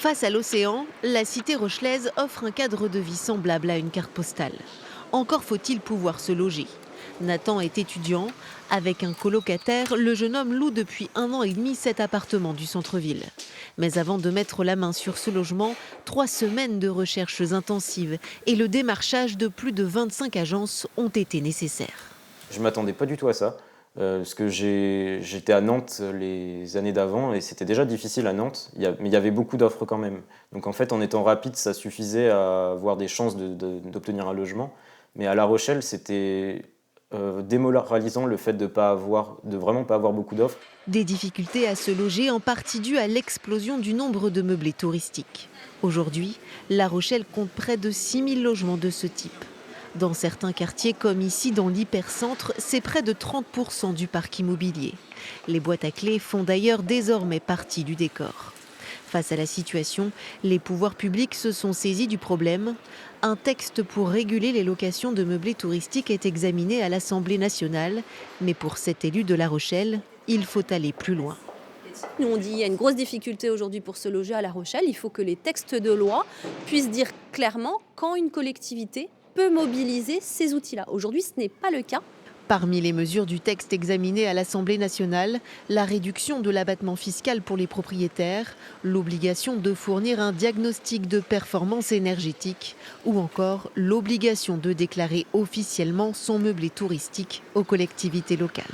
Face à l'océan, la cité rochelaise offre un cadre de vie semblable à une carte postale. Encore faut-il pouvoir se loger. Nathan est étudiant. Avec un colocataire, le jeune homme loue depuis 1 an et demi cet appartement du centre-ville. Mais avant de mettre la main sur ce logement, 3 semaines de recherches intensives et le démarchage de plus de 25 agences ont été nécessaires. Je m'attendais pas du tout à ça, parce que j'étais à Nantes les années d'avant et c'était déjà difficile à Nantes, mais il y avait beaucoup d'offres quand même. Donc en fait, en étant rapide, ça suffisait à avoir des chances d'obtenir un logement. Mais à La Rochelle, c'était démoralisant le fait de vraiment pas avoir beaucoup d'offres. Des difficultés à se loger en partie dues à l'explosion du nombre de meublés touristiques. Aujourd'hui, La Rochelle compte près de 6000 logements de ce type. Dans certains quartiers, comme ici dans l'hypercentre, c'est près de 30% du parc immobilier. Les boîtes à clés font d'ailleurs désormais partie du décor. Face à la situation, les pouvoirs publics se sont saisis du problème. Un texte pour réguler les locations de meublés touristiques est examiné à l'Assemblée nationale. Mais pour cet élu de La Rochelle, il faut aller plus loin. Nous, on dit qu'il y a une grosse difficulté aujourd'hui pour se loger à La Rochelle. Il faut que les textes de loi puissent dire clairement quand une collectivité peut mobiliser ces outils-là. Aujourd'hui, ce n'est pas le cas. Parmi les mesures du texte examiné à l'Assemblée nationale, la réduction de l'abattement fiscal pour les propriétaires, l'obligation de fournir un diagnostic de performance énergétique ou encore l'obligation de déclarer officiellement son meublé touristique aux collectivités locales.